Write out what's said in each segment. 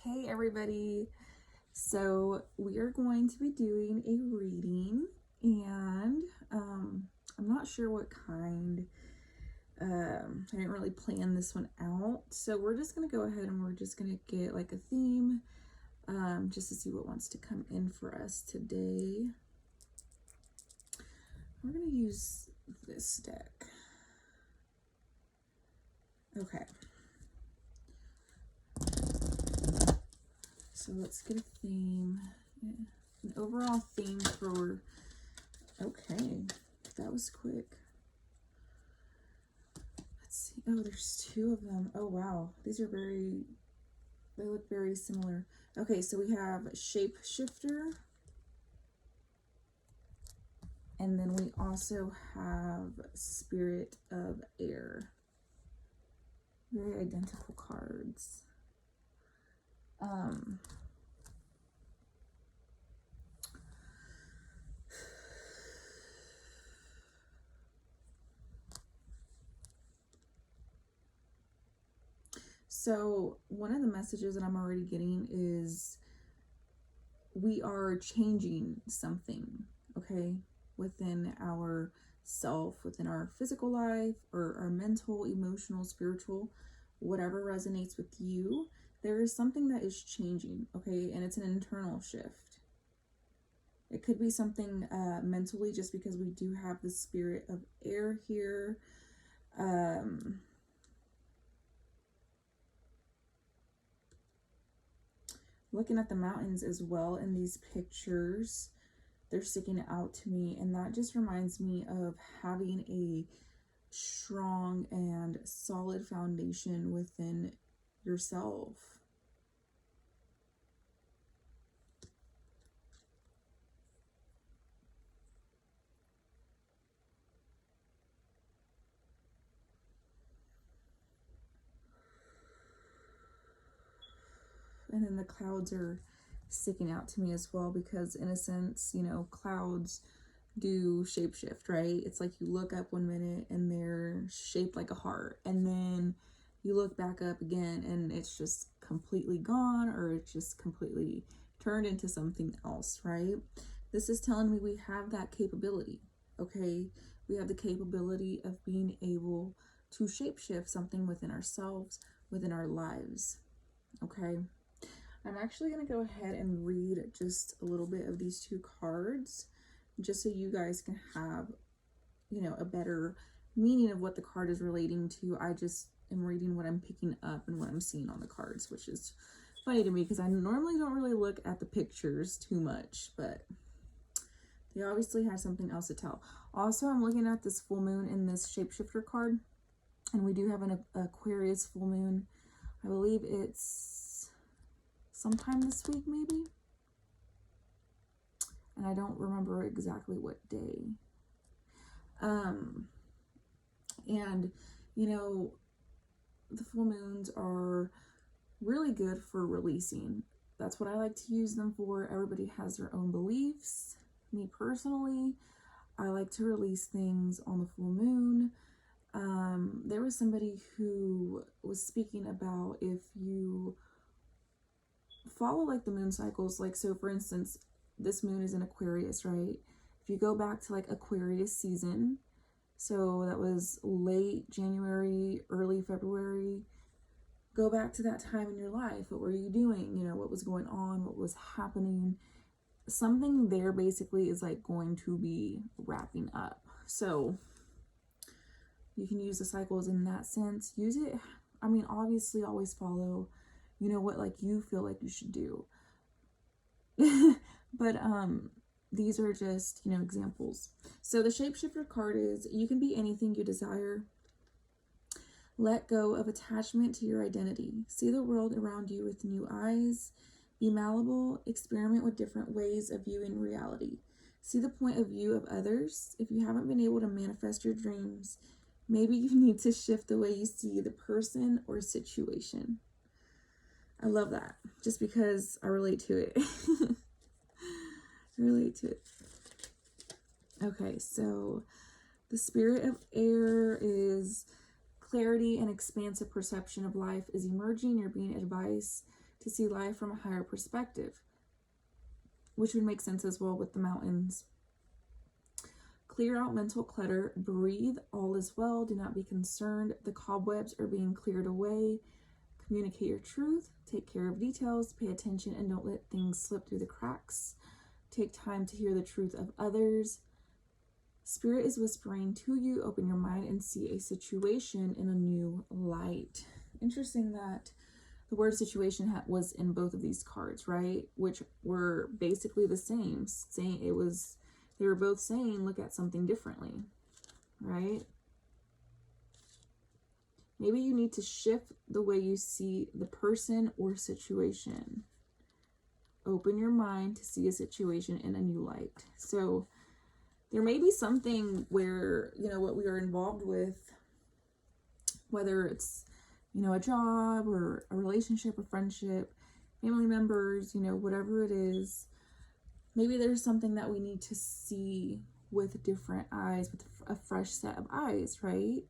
Hey everybody, so we are going to be doing a reading, and I'm not sure what kind. I didn't really plan this one out, so we're just going to go ahead and we're just going to get like a theme just to see what wants to come in for us today. We're going to use this deck. Okay. So let's get a theme, an overall theme for, okay, that was quick. Let's see, oh, there's two of them. Oh, wow, these are they look very similar. Okay, so we have Shapeshifter, and then we also have Spirit of Air. Very identical cards. So one of the messages that I'm already getting is we are changing something, okay, within our self, within our physical life, or our mental, emotional, spiritual, whatever resonates with you. There is something that is changing, okay, and it's an internal shift. It could be something mentally, just because we do have the Spirit of Air here. Looking at the mountains as well in these pictures, they're sticking out to me, and that just reminds me of having a strong and solid foundation within yourself. And then the clouds are sticking out to me as well, because in a sense, you know, clouds do shapeshift, right? It's like you look up one minute and they're shaped like a heart, and then you look back up again and it's just completely gone, or it's just completely turned into something else, right? This is telling me we have that capability, okay? We have the capability of being able to shapeshift something within ourselves, within our lives, okay? I'm actually going to go ahead and read just a little bit of these two cards, just so you guys can have, you know, a better meaning of what the card is relating to. I just am reading what I'm picking up and what I'm seeing on the cards, which is funny to me because I normally don't really look at the pictures too much, but they obviously have something else to tell. Also, I'm looking at this full moon in this Shapeshifter card, and we do have an Aquarius full moon. I believe it's sometime this week, maybe. And I don't remember exactly what day. And, you know, the full moons are really good for releasing. That's what I like to use them for. Everybody has their own beliefs. Me personally, I like to release things on the full moon. There was somebody who was speaking about if you follow like the moon cycles, like, so for instance, this moon is in Aquarius, right? If you go back to like Aquarius season, so that was late January, early February, go back to that time in your life. What were you doing? You know, what was going on? What was happening? Something there basically is like going to be wrapping up. So you can use the cycles in that sense. Use it. I mean, obviously always follow, you know, what like you feel like you should do. But these are just, you know, examples. So the Shapeshifter card is, you can be anything you desire. Let go of attachment to your identity. See the world around you with new eyes. Be malleable. Experiment with different ways of viewing reality. See the point of view of others. If you haven't been able to manifest your dreams, maybe you need to shift the way you see the person or situation. I love that, just because I relate to it. Relate to it. Okay, so the Spirit of Air is clarity and expansive perception of life is emerging. You're being advised to see life from a higher perspective, which would make sense as well with the mountains. Clear out mental clutter. Breathe. All is well. Do not be concerned. The cobwebs are being cleared away. Communicate your truth. Take care of details. Pay attention and don't let things slip through the cracks. Take time to hear the truth of others. Spirit is whispering to you. Open your mind and see a situation in a new light. Interesting that the word situation was in both of these cards, right? Which were basically the same. They were both saying, look at something differently, right? Maybe you need to shift the way you see the person or situation. Open your mind to see a situation in a new light. So there may be something where, what we are involved with, whether it's, a job or a relationship or friendship, family members, whatever it is, maybe there's something that we need to see with different eyes, with a fresh set of eyes, right?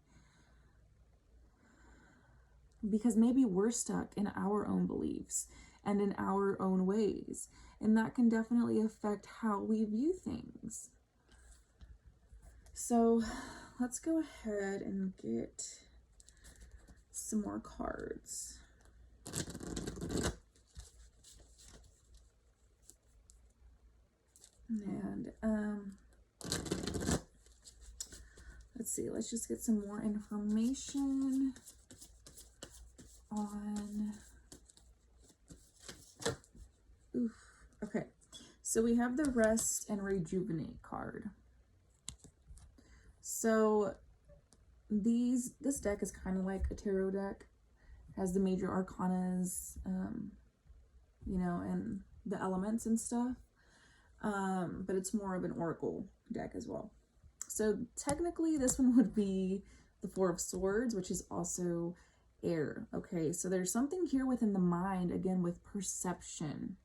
Because maybe we're stuck in our own beliefs and in our own ways, and that can definitely affect how we view things. So let's go ahead and get some more cards. And let's see, let's just get some more information on, okay, so we have the Rest and Rejuvenate card. So this deck is kind of like a tarot deck, has the major arcanas, and the elements and stuff, but it's more of an oracle deck as well. So technically this one would be the Four of Swords, which is also air. Okay, so there's something here within the mind, again, with perception.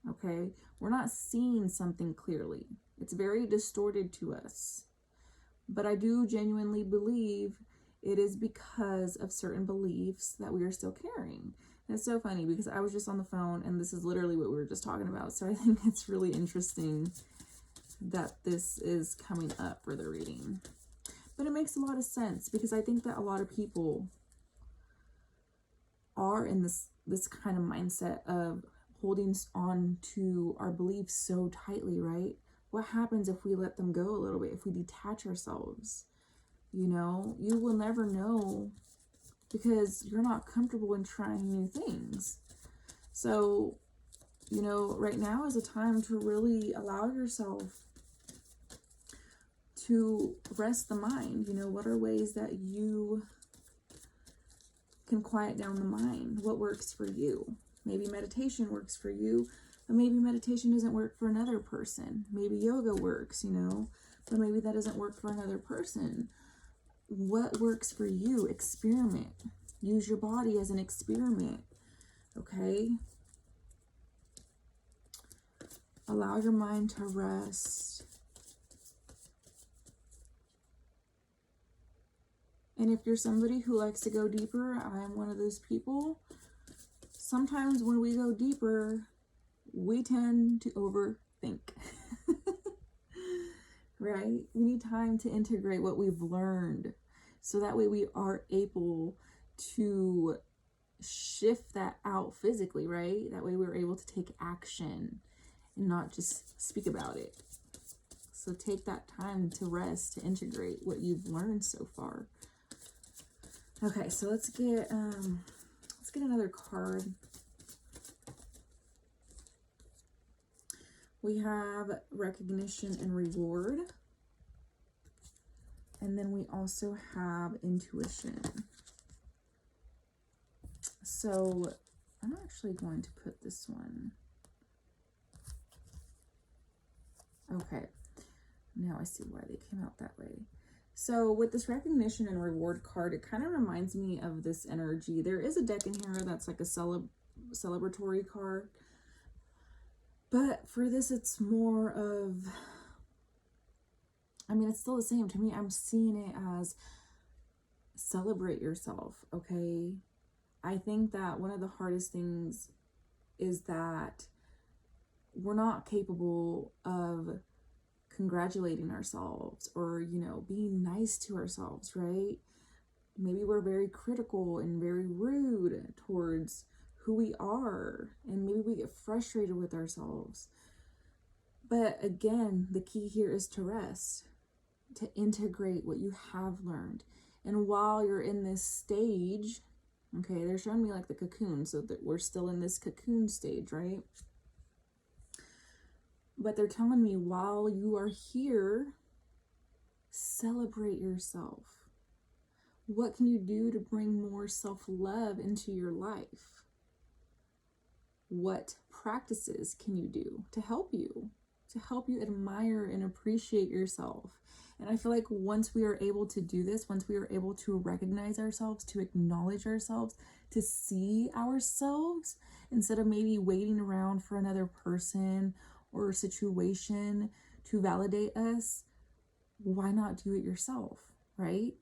Okay, we're not seeing something clearly. It's very distorted to us. But I do genuinely believe it is because of certain beliefs that we are still carrying. And it's so funny because I was just on the phone and this is literally what we were just talking about. So I think it's really interesting that this is coming up for the reading. But it makes a lot of sense because I think that a lot of people are in this kind of mindset of holding on to our beliefs so tightly, right? What happens if we let them go a little bit, if we detach ourselves? You will never know because you're not comfortable in trying new things. So, right now is a time to really allow yourself to rest the mind. What are ways that you can quiet down the mind? What works for you? Maybe meditation works for you, but maybe meditation doesn't work for another person. Maybe yoga works, but maybe that doesn't work for another person. What works for you? Experiment. Use your body as an experiment, okay? Allow your mind to rest. And if you're somebody who likes to go deeper, I am one of those people. Sometimes when we go deeper, we tend to overthink, right? We need time to integrate what we've learned so that way we are able to shift that out physically, right? That way we're able to take action and not just speak about it. So take that time to rest, to integrate what you've learned so far. Okay, so let's get another card. We have Recognition and Reward. And then we also have Intuition. So I'm actually going to put this one. Okay, now I see why they came out that way. So with this Recognition and Reward card, it kind of reminds me of this energy. There is a deck in here that's like a celebratory card. But for this, it's more of, it's still the same. To me, I'm seeing it as celebrate yourself, okay? I think that one of the hardest things is that we're not capable of congratulating ourselves or, being nice to ourselves, right? Maybe we're very critical and very rude towards who we are, and maybe we get frustrated with ourselves. But again, the key here is to rest, to integrate what you have learned. And while you're in this stage, okay, they're showing me like the cocoon, so that we're still in this cocoon stage, right? But they're telling me while you are here, celebrate yourself. What can you do to bring more self-love into your life? What practices can you do to help you admire and appreciate yourself? And I feel like once we are able to do this, once we are able to recognize ourselves, to acknowledge ourselves, to see ourselves, instead of maybe waiting around for another person or situation to validate us, why not do it yourself, right?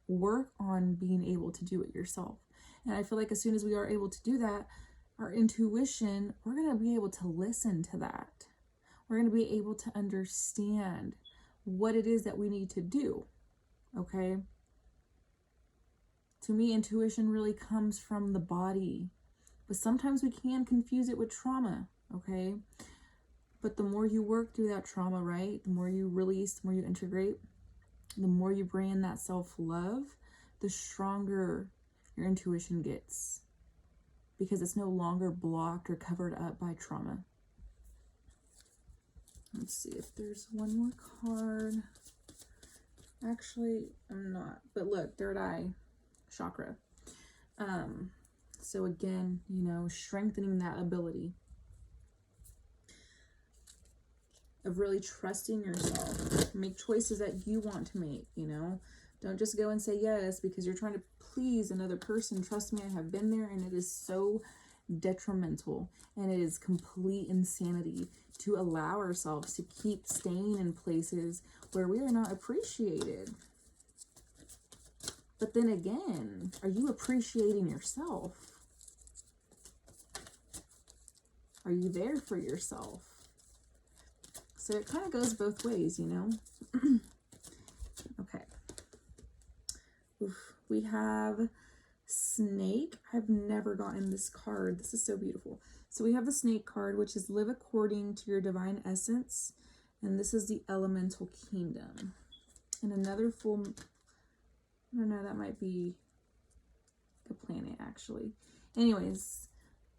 Work on being able to do it yourself. And I feel like as soon as we are able to do that, our intuition, we're going to be able to listen to that. We're going to be able to understand what it is that we need to do, okay? To me, intuition really comes from the body, but sometimes we can confuse it with trauma, okay? But the more you work through that trauma, right, the more you release, the more you integrate, the more you bring in that self-love, the stronger your intuition gets, because it's no longer blocked or covered up by trauma. Let's see if there's one more card. Actually, I'm not. But look, third eye chakra. So again, strengthening that ability of really trusting yourself. Make choices that you want to make, Don't just go and say yes because you're trying to please another person. Trust me, I have been there, and it is so detrimental, and it is complete insanity to allow ourselves to keep staying in places where we are not appreciated. But then again, are you appreciating yourself? Are you there for yourself? So it kind of goes both ways, Okay. Oof. We have snake. I've never gotten this card. This is so beautiful. So we have the snake card, which is live according to your divine essence. And this is the elemental kingdom. And another full, I don't know, that might be a planet actually. Anyways,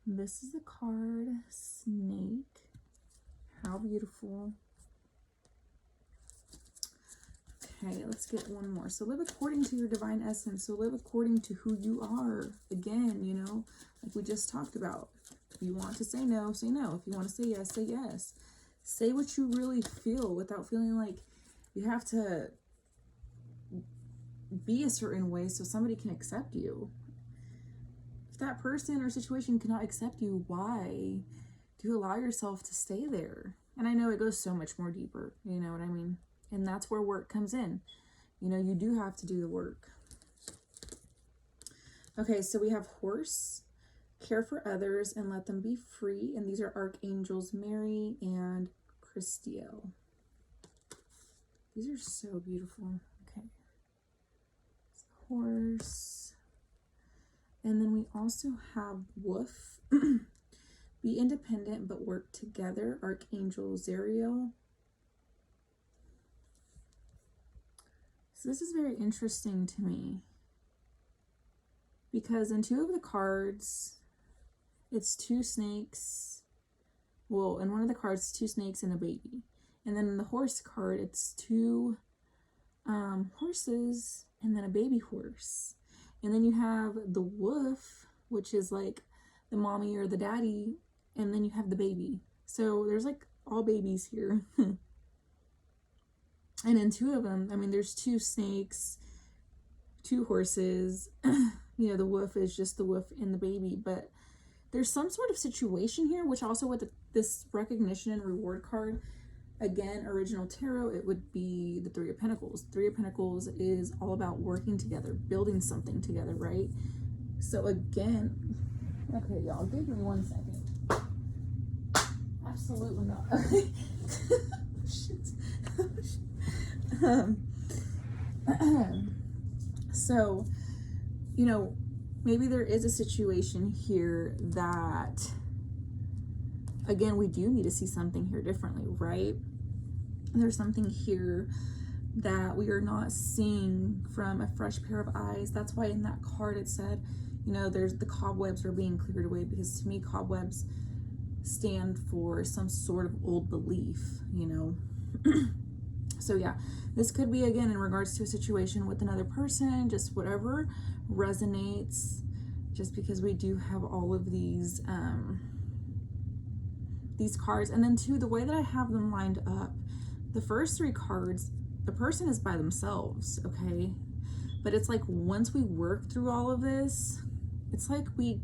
this is the card, snake. How beautiful. Okay, let's get one more. So live according to your divine essence. So live according to who you are. Again, like we just talked about. If you want to say no, say no. If you want to say yes, say yes. Say what you really feel without feeling like you have to be a certain way so somebody can accept you. If that person or situation cannot accept you, why do you allow yourself to stay there? And I know it goes so much more deeper, you know what I mean? And that's where work comes in. You do have to do the work. Okay, so we have horse, care for others and let them be free. And these are archangels Mary and Christiel. These are so beautiful. Okay. Horse. And then we also have wolf. Be independent but work together. Archangel Zariel. So this is very interesting to me, because in two of the cards, it's two snakes. Well, in one of the cards, it's two snakes and a baby. And then in the horse card, it's two horses and then a baby horse. And then you have the wolf, which is like the mommy or the daddy, and then you have the baby. So there's like all babies here. And in two of them, there's two snakes, two horses. The wolf is just the wolf and the baby. But there's some sort of situation here, which also with this recognition and reward card, again, original tarot, it would be the Three of Pentacles. Three of Pentacles is all about working together, building something together, right? So again, okay, y'all, give me 1 second. Absolutely not. So, you know, maybe there is a situation here that, again, we do need to see something here differently, right? There's something here that we are not seeing from a fresh pair of eyes. That's why in that card it said, you know, there's the cobwebs are being cleared away, because to me, cobwebs stand for some sort of old belief, you know. So yeah, this could be, again, in regards to a situation with another person, just whatever resonates, just because we do have all of these cards. And then too, the way that I have them lined up, the first 3 cards, the person is by themselves, okay? But it's like once we work through all of this, it's like we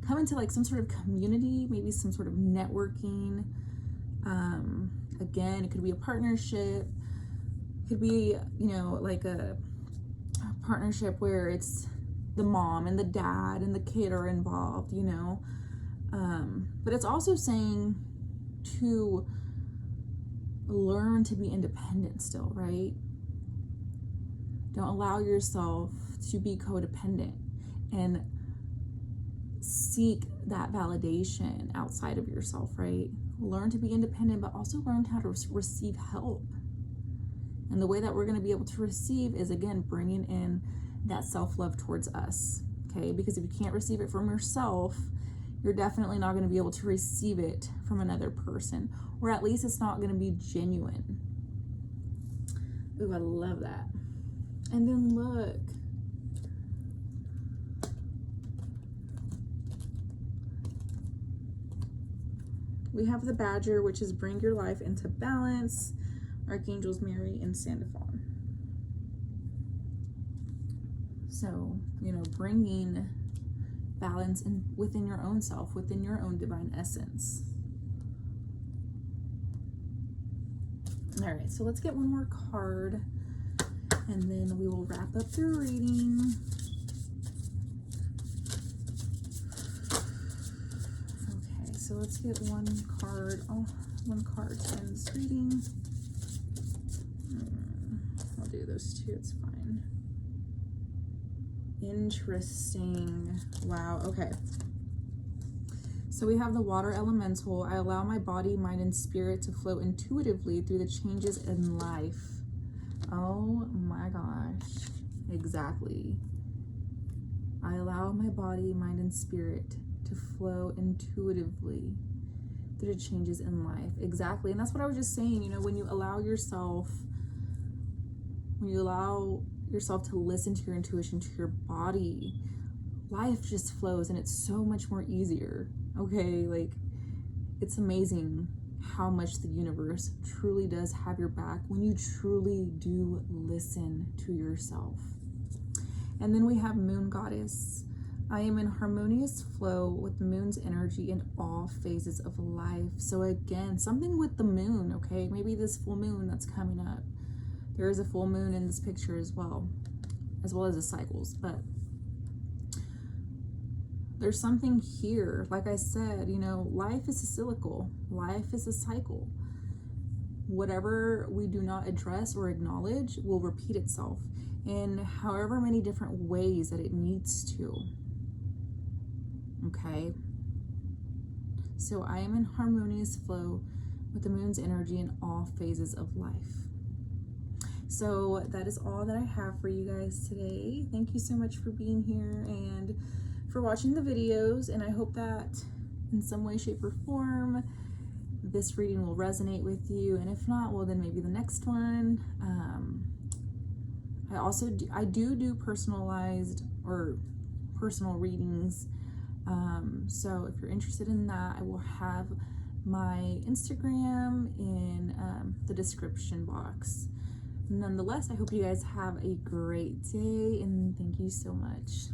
come into like some sort of community, maybe some sort of networking. Again, it could be a partnership. It could be, you know, like a partnership where it's the mom and the dad and the kid are involved, you know. But it's also saying to learn to be independent still, right? Don't allow yourself to be codependent and seek that validation outside of yourself, right? Learn to be independent, but also learn how to receive help. And the way that we're going to be able to receive is, again, bringing in that self-love towards us, okay? Because if you can't receive it from yourself, you're definitely not going to be able to receive it from another person, or at least it's not going to be genuine. Ooh, I love that. And then look, we have the Badger, which is bring your life into balance. Archangels Mary and Sandalphon. So, you know, bringing balance in within your own self, within your own divine essence. All right, so let's get one more card, and then we will wrap up the reading. Okay, so let's get one card. Oh, one card to end this reading. I'll do those 2, it's fine. Interesting. Wow, okay. So we have the water elemental. I allow my body, mind, and spirit to flow intuitively through the changes in life. Oh my gosh. Exactly. I allow my body, mind, and spirit to flow intuitively through the changes in life. Exactly. And that's what I was just saying, you know, when you allow yourself to listen to your intuition, to your body, life just flows, and it's so much more easier. Okay, like, it's amazing how much the universe truly does have your back when you truly do listen to yourself. And then we have Moon Goddess. I am in harmonious flow with the moon's energy in all phases of life. So again, something with the moon, okay? Maybe this full moon that's coming up. There is a full moon in this picture as well as the cycles, but there's something here. Like I said, you know, life is a cyclical. Life is a cycle. Whatever we do not address or acknowledge will repeat itself in however many different ways that it needs to. Okay? So I am in harmonious flow with the moon's energy in all phases of life. So that is all that I have for you guys today. Thank you so much for being here and for watching the videos, and I hope that in some way, shape, or form this reading will resonate with you, and if not, well, then maybe the next one. I do personalized or personal readings, so if you're interested in that, I will have my Instagram in the description box. Nonetheless, I hope you guys have a great day, and thank you so much.